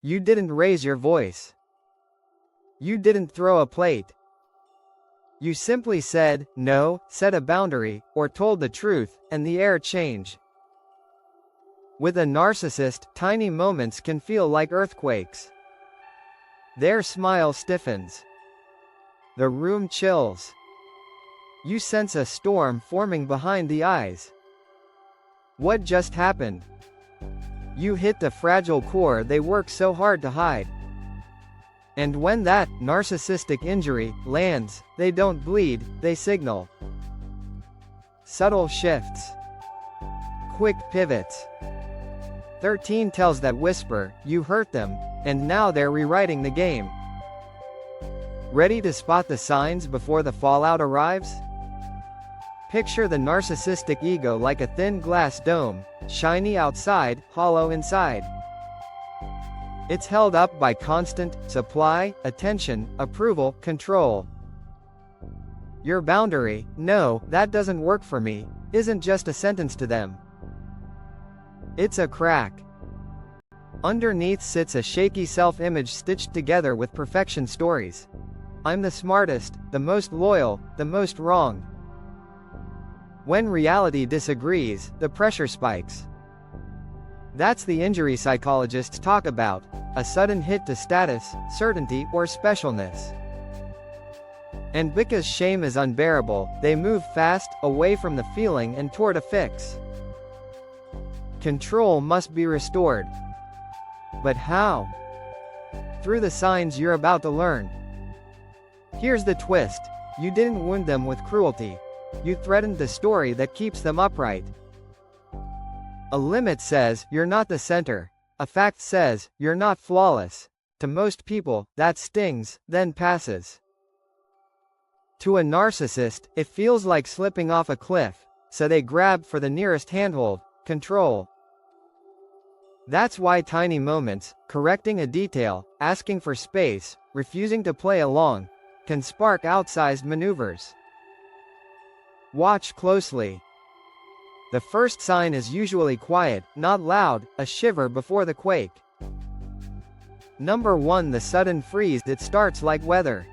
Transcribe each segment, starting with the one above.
You didn't raise your voice. You didn't throw a plate. You simply said, no, set a boundary, or told the truth, and the air changed. With a narcissist, tiny moments can feel like earthquakes. Their smile stiffens. The room chills. You sense a storm forming behind the eyes. What just happened? You hit the fragile core they work so hard to hide. And when that narcissistic injury lands, they don't bleed, they signal. Subtle shifts. Quick pivots. 13 tells that whisper, you hurt them, and now they're rewriting the game. Ready to spot the signs before the fallout arrives? Picture the narcissistic ego like a thin glass dome, shiny outside, hollow inside. It's held up by constant supply, attention, approval, control. Your boundary, no, that doesn't work for me, isn't just a sentence to them. It's a crack. Underneath sits a shaky self-image stitched together with perfection stories. I'm the smartest, the most loyal, the most wrong. When reality disagrees, the pressure spikes. That's the injury psychologists talk about, a sudden hit to status, certainty, or specialness. And because shame is unbearable, they move fast, away from the feeling and toward a fix. Control must be restored. But how? Through the signs you're about to learn. Here's the twist. You didn't wound them with cruelty. You threatened the story that keeps them upright. A limit says, you're not the center. A fact says, you're not flawless. To most people, that stings, then passes. To a narcissist, it feels like slipping off a cliff, so they grab for the nearest handhold, control. That's why tiny moments, correcting a detail, asking for space, refusing to play along, can spark outsized maneuvers. Watch closely. The first sign is usually quiet, not loud, a shiver before the quake. Number 1, the sudden freeze. It starts like weather.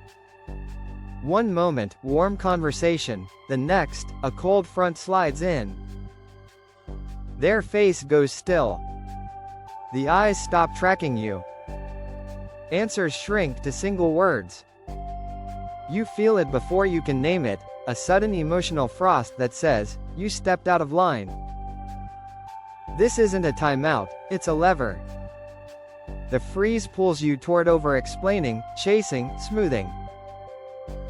One moment, warm conversation, the next, a cold front slides in. Their face goes still. The eyes stop tracking you. Answers shrink to single words. You feel it before you can name it, a sudden emotional frost that says, you stepped out of line. This isn't a timeout, it's a lever. The freeze pulls you toward over-explaining, chasing, smoothing.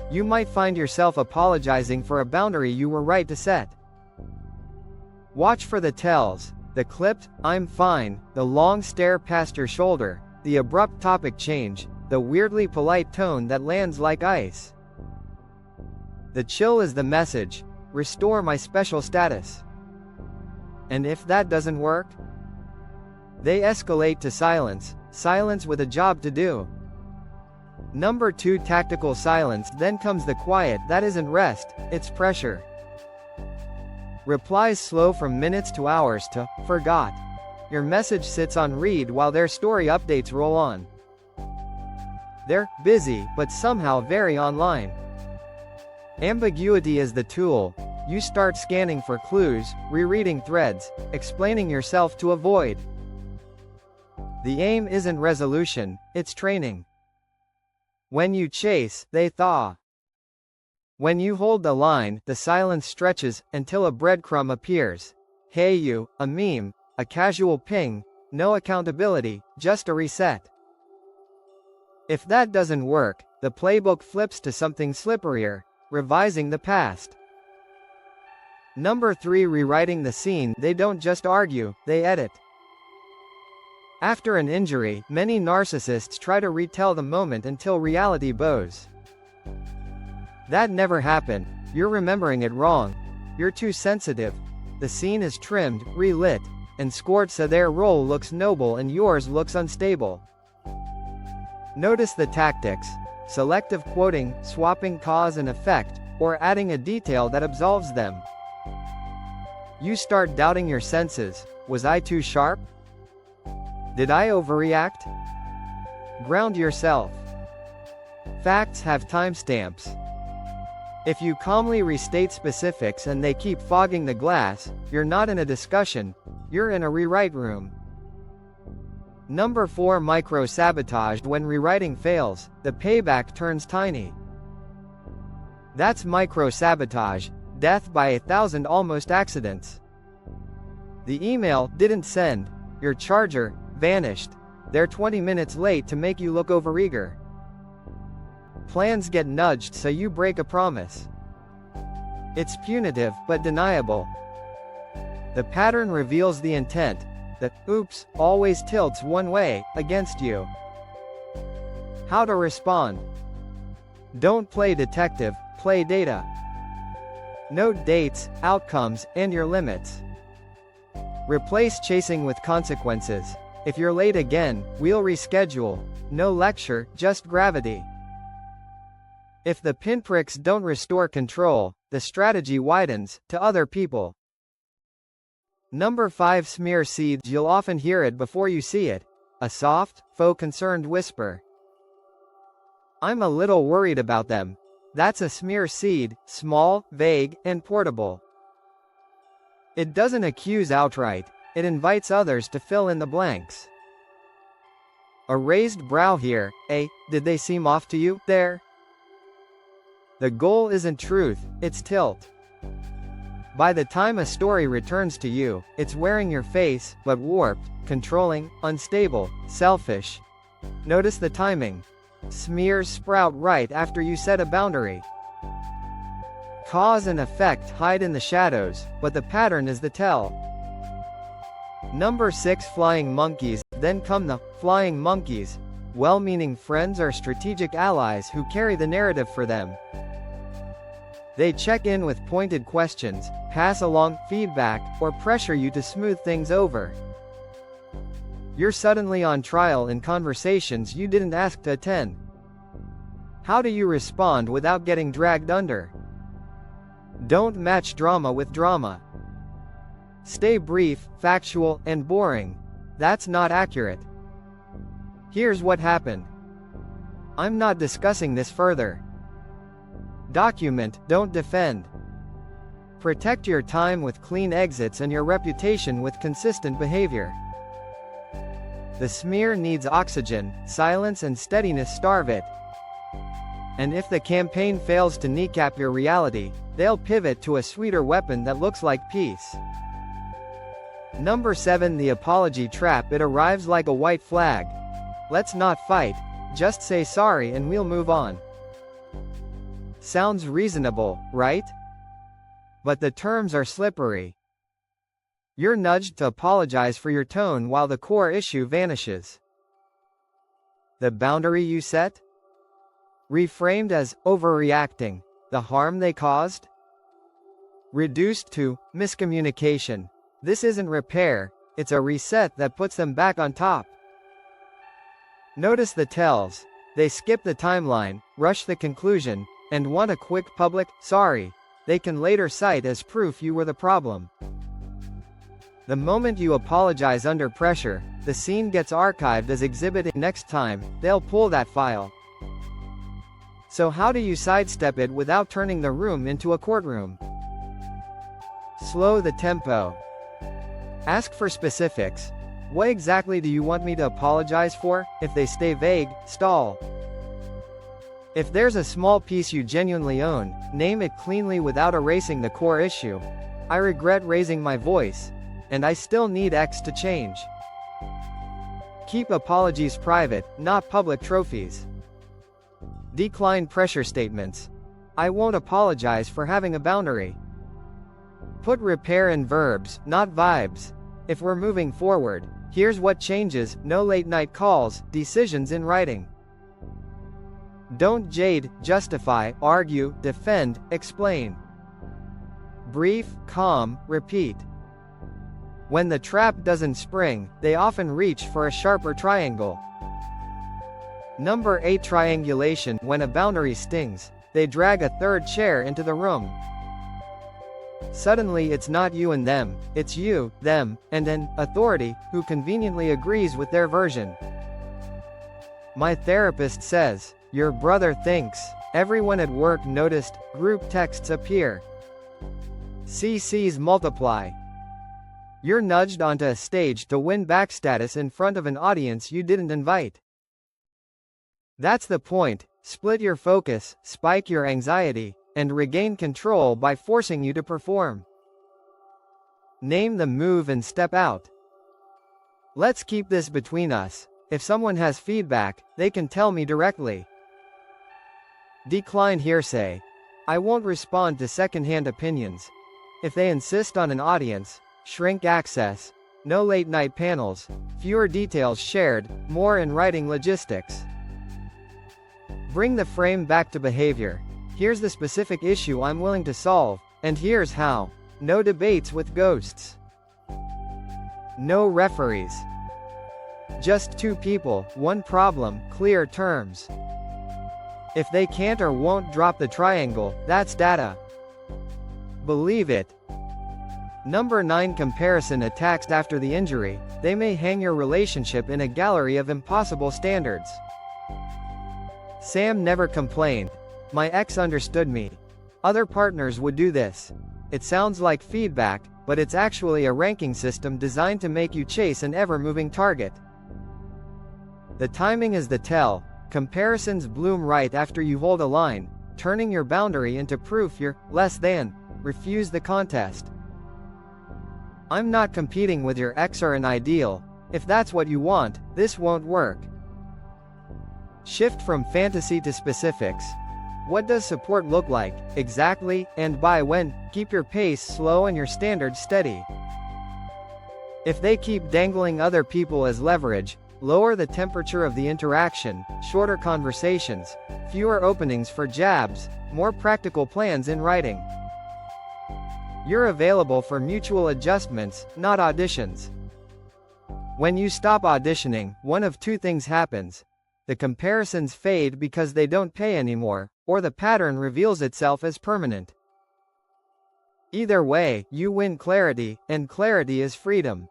You might find yourself apologizing for a boundary you were right to set. Watch for the tells, the clipped, I'm fine, the long stare past your shoulder, the abrupt topic change, the weirdly polite tone that lands like ice. The chill is the message, restore my special status. And if that doesn't work? They escalate to silence, silence with a job to do. Number 2, tactical silence. Then comes the quiet that isn't rest, it's pressure. Replies slow from minutes to hours to, forgot. Your message sits on read while their story updates roll on. They're busy, but somehow very online. Ambiguity is the tool. You start scanning for clues, rereading threads, explaining yourself to avoid. The aim isn't resolution, it's training. When you chase, they thaw. When you hold the line, the silence stretches, until a breadcrumb appears. Hey you, a meme, a casual ping, no accountability, just a reset. If that doesn't work, the playbook flips to something slipperier, revising the past. Number 3, rewriting the scene. They don't just argue, they edit. After an injury, many narcissists try to retell the moment until reality bows. That never happened, you're remembering it wrong, you're too sensitive. The scene is trimmed, relit, and scored so their role looks noble and yours looks unstable. Notice the tactics: selective quoting, swapping cause and effect, or adding a detail that absolves them. You start doubting your senses. Was I too sharp? Did I overreact? Ground yourself. Facts have timestamps. If you calmly restate specifics and they keep fogging the glass, you're not in a discussion, you're in a rewrite room. Number 4. Micro-sabotage. When rewriting fails, the payback turns tiny. That's micro-sabotage, death by 1,000 almost accidents. The email didn't send, your charger vanished, they're 20 minutes late to make you look overeager. Plans get nudged so you break a promise. It's punitive, but deniable. The pattern reveals the intent. The oops always tilts one way, against you. How to respond. Don't play detective, play data. Note dates, outcomes, and your limits. Replace chasing with consequences. If you're late again, we'll reschedule. No lecture, just gravity. If the pinpricks don't restore control, the strategy widens, to other people. Number 5. Smear seeds. You'll often hear it before you see it. A soft, faux concerned whisper. I'm a little worried about them. That's a smear seed, small, vague, and portable. It doesn't accuse outright, it invites others to fill in the blanks. A raised brow here, did they seem off to you, there? The goal isn't truth, it's tilt. By the time a story returns to you, it's wearing your face, but warped, controlling, unstable, selfish. Notice the timing. Smears sprout right after you set a boundary. Cause and effect hide in the shadows, but the pattern is the tell. Number 6. Flying monkeys. Then come the flying monkeys, well-meaning friends or strategic allies who carry the narrative for them. They check in with pointed questions, pass along feedback, or pressure you to smooth things over. You're suddenly on trial in conversations you didn't ask to attend. How do you respond without getting dragged under? Don't match drama with drama. Stay brief, factual, and boring. That's not accurate. Here's what happened. I'm not discussing this further. Document, don't defend. Protect your time with clean exits and your reputation with consistent behavior. The smear needs oxygen, silence and steadiness starve it. And if the campaign fails to kneecap your reality, they'll pivot to a sweeter weapon that looks like peace. Number 7. The apology trap. It arrives like a white flag. Let's not fight, just say sorry and we'll move on. Sounds reasonable, right? But the terms are slippery. You're nudged to apologize for your tone while the core issue vanishes. The boundary you set? Reframed as overreacting, the harm they caused? Reduced to miscommunication. This isn't repair, it's a reset that puts them back on top. Notice the tells. They skip the timeline, rush the conclusion, and want a quick public sorry they can later cite as proof you were the problem. The moment you apologize under pressure, the scene gets archived as exhibit A. Next time, they'll pull that file. So how do you sidestep it without turning the room into a courtroom? Slow the tempo. Ask for specifics. What exactly do you want me to apologize for? If they stay vague, stall. If there's a small piece you genuinely own, name it cleanly without erasing the core issue. I regret raising my voice, and I still need X to change. Keep apologies private, not public trophies. Decline pressure statements. I won't apologize for having a boundary. Put repair in verbs, not vibes. If we're moving forward, here's what changes: no late night calls, decisions in writing. Don't jade, justify, argue, defend, explain. Brief, calm, repeat. When the trap doesn't spring, they often reach for a sharper triangle. Number 8. Triangulation. When a boundary stings, they drag a third chair into the room. Suddenly it's not you and them, it's you, them, and an authority who conveniently agrees with their version. My therapist says, your brother thinks. Everyone at work noticed. Group texts appear. CCs multiply. You're nudged onto a stage to win back status in front of an audience you didn't invite. That's the point. Split your focus, spike your anxiety, and regain control by forcing you to perform. Name the move and step out. Let's keep this between us. If someone has feedback, they can tell me directly. Decline hearsay. I won't respond to secondhand opinions. If they insist on an audience, shrink access. No late-night panels, fewer details shared, more in writing logistics. Bring the frame back to behavior. Here's the specific issue I'm willing to solve, and here's how. No debates with ghosts. No referees. Just two people, one problem, clear terms. If they can't or won't drop the triangle, that's data. Believe it. Number 9. Comparison attacks. After the injury, they may hang your relationship in a gallery of impossible standards. Sam never complained. My ex understood me. Other partners would do this. It sounds like feedback, but it's actually a ranking system designed to make you chase an ever-moving target. The timing is the tell. Comparisons bloom right after you hold a line, turning your boundary into proof you're less than. Refuse the contest. I'm not competing with your ex or an ideal. If that's what you want, this won't work. Shift from fantasy to specifics. What does support look like, exactly, and by when? Keep your pace slow and your standards steady. If they keep dangling other people as leverage, lower the temperature of the interaction. Shorter conversations, fewer openings for jabs, more practical plans in writing. You're available for mutual adjustments, not auditions. When you stop auditioning, one of two things happens. The comparisons fade because they don't pay anymore, or the pattern reveals itself as permanent. Either way, you win clarity, and clarity is freedom.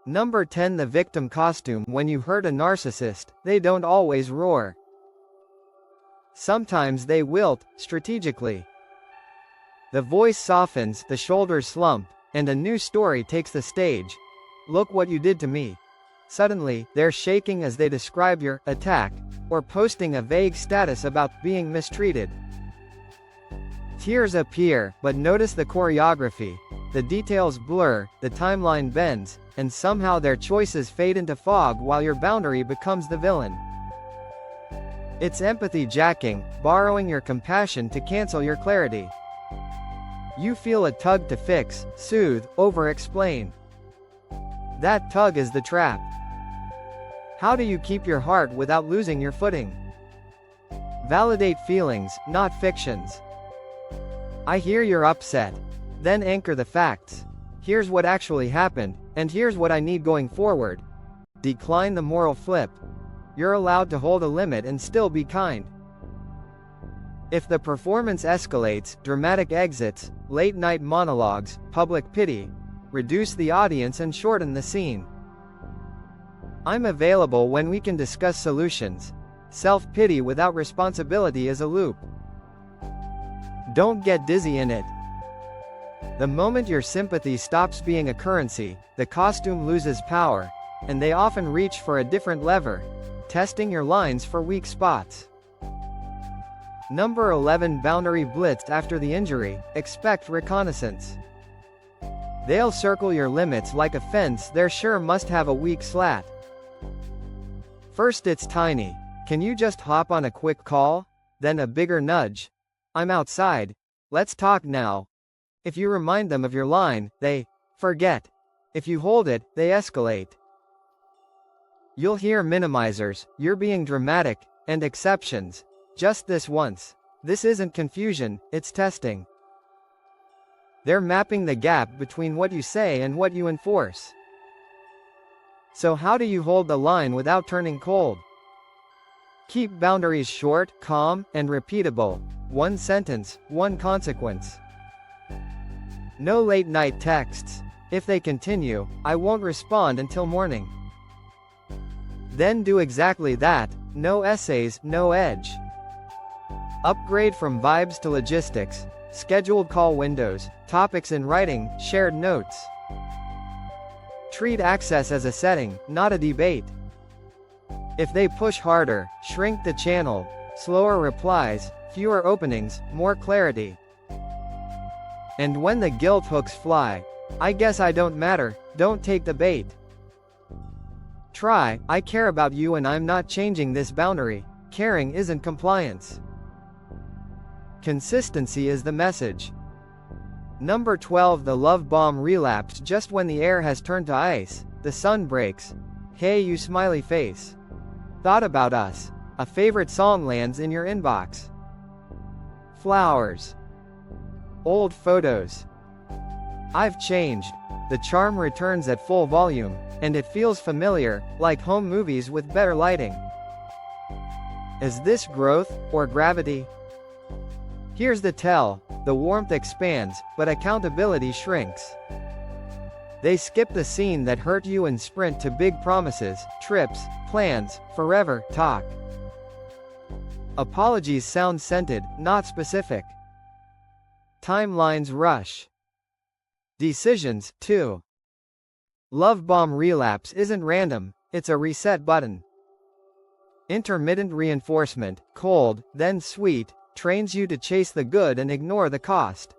Number 10. The victim costume. When you hurt a narcissist, they don't always roar. Sometimes they wilt, strategically. The voice softens, the shoulders slump, and a new story takes the stage. Look what you did to me. Suddenly, they're shaking as they describe your attack, or posting a vague status about being mistreated. Tears appear, but notice the choreography. The details blur, the timeline bends, and somehow their choices fade into fog while your boundary becomes the villain. It's empathy jacking, borrowing your compassion to cancel your clarity. You feel a tug to fix, soothe, over-explain. That tug is the trap. How do you keep your heart without losing your footing? Validate feelings, not fictions. I hear you're upset. Then anchor the facts. Here's what actually happened, and here's what I need going forward. Decline the moral flip. You're allowed to hold a limit and still be kind. If the performance escalates, dramatic exits, late-night monologues, public pity, reduce the audience and shorten the scene. I'm available when we can discuss solutions. Self-pity without responsibility is a loop. Don't get dizzy in it. The moment your sympathy stops being a currency, the costume loses power, and they often reach for a different lever, testing your lines for weak spots. Number 11. Boundary blitzed. After the injury, expect reconnaissance. They'll circle your limits like a fence. They sure must have a weak slat. First it's tiny. Can you just hop on a quick call? Then a bigger nudge. I'm outside. Let's talk now. If you remind them of your line, they forget. If you hold it, they escalate. You'll hear minimizers, you're being dramatic, and exceptions. Just this once. This isn't confusion, it's testing. They're mapping the gap between what you say and what you enforce. So how do you hold the line without turning cold? Keep boundaries short, calm, and repeatable. One sentence, one consequence. No late-night texts. If they continue, I won't respond until morning. Then do exactly that. No essays, no edge. Upgrade from vibes to logistics. Scheduled call windows, topics in writing, shared notes. Treat access as a setting, not a debate. If they push harder, shrink the channel. Slower replies, fewer openings, more clarity. And when the guilt hooks fly, I guess I don't matter, don't take the bait. Try, I care about you and I'm not changing this boundary. Caring isn't compliance. Consistency is the message. Number 12. The love bomb relapse. Just when the air has turned to ice, the sun breaks. Hey you smiley face. Thought about us. A favorite song lands in your inbox. Flowers. Old photos. I've changed. The charm returns at full volume, and it feels familiar, like home movies with better lighting. Is this growth, or gravity? Here's the tell, the warmth expands, but accountability shrinks. They skip the scene that hurt you and sprint to big promises, trips, plans, forever talk. Apologies sound scented, not specific. Timelines rush. Decisions, too. Love bomb relapse isn't random, it's a reset button. Intermittent reinforcement, cold, then sweet, trains you to chase the good and ignore the cost.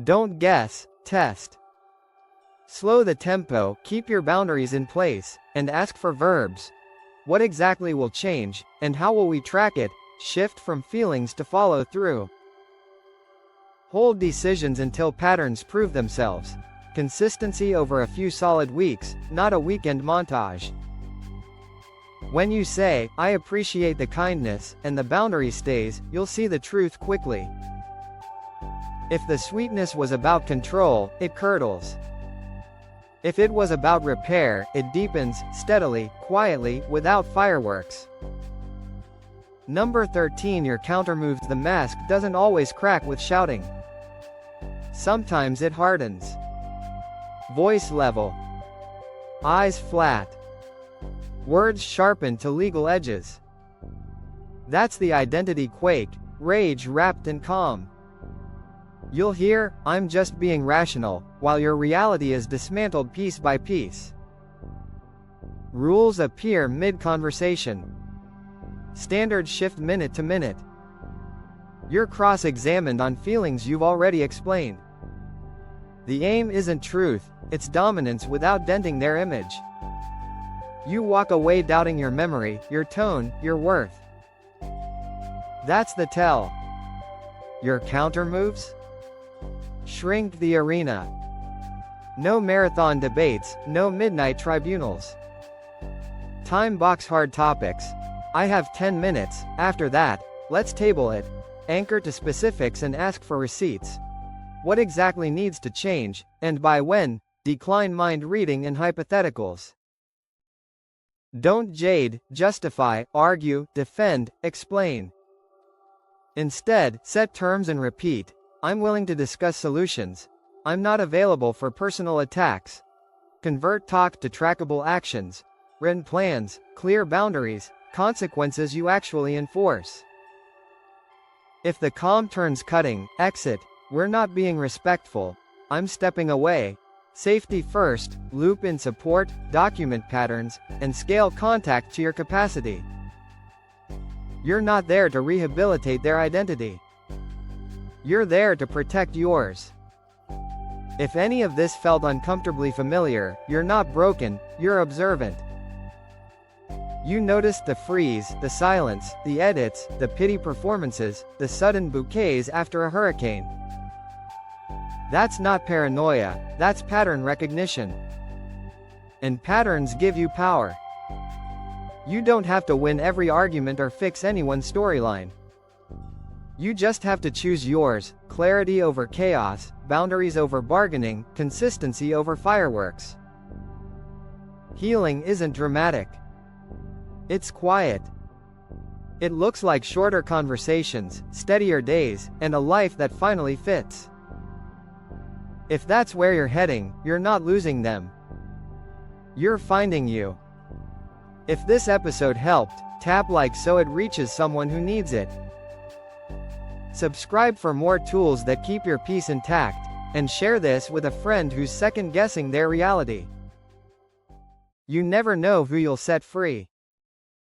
Don't guess, test. Slow the tempo, keep your boundaries in place, and ask for verbs. What exactly will change, and how will we track it? Shift from feelings to follow through. Hold decisions until patterns prove themselves. Consistency over a few solid weeks, not a weekend montage. When you say, I appreciate the kindness, and the boundary stays, you'll see the truth quickly. If the sweetness was about control, it curdles. If it was about repair, it deepens, steadily, quietly, without fireworks. Number 13. Your countermoves. The mask doesn't always crack with shouting. Sometimes it hardens. Voice level. Eyes flat. Words sharpened to legal edges. That's the identity quake, rage wrapped in calm. You'll hear, I'm just being rational, while your reality is dismantled piece by piece. Rules appear mid-conversation. Standards shift minute to minute. You're cross-examined on feelings you've already explained. The aim isn't truth, it's dominance without denting their image. You walk away doubting your memory, your tone, your worth. That's the tell. Your countermoves? Shrink the arena. No marathon debates, no midnight tribunals. Time box hard topics. I have 10 minutes, after that, let's table it. Anchor to specifics and ask for receipts. What exactly needs to change, and by when? Decline mind reading and hypotheticals. Don't jade, justify, argue, defend, explain. Instead, set terms and repeat. I'm willing to discuss solutions. I'm not available for personal attacks. Convert talk to trackable actions. Written plans, clear boundaries, consequences you actually enforce. If the calm turns cutting, exit. We're not being respectful. I'm stepping away. Safety first, loop in support, document patterns, and scale contact to your capacity. You're not there to rehabilitate their identity. You're there to protect yours. If any of this felt uncomfortably familiar, you're not broken, you're observant. You noticed the freeze, the silence, the edits, the pity performances, the sudden bouquets after a hurricane. That's not paranoia, that's pattern recognition. And patterns give you power. You don't have to win every argument or fix anyone's storyline. You just have to choose yours, clarity over chaos, boundaries over bargaining, consistency over fireworks. Healing isn't dramatic. It's quiet. It looks like shorter conversations, steadier days, and a life that finally fits. If that's where you're heading, you're not losing them. You're finding you. If this episode helped, tap like so it reaches someone who needs it. Subscribe for more tools that keep your peace intact, and share this with a friend who's second-guessing their reality. You never know who you'll set free.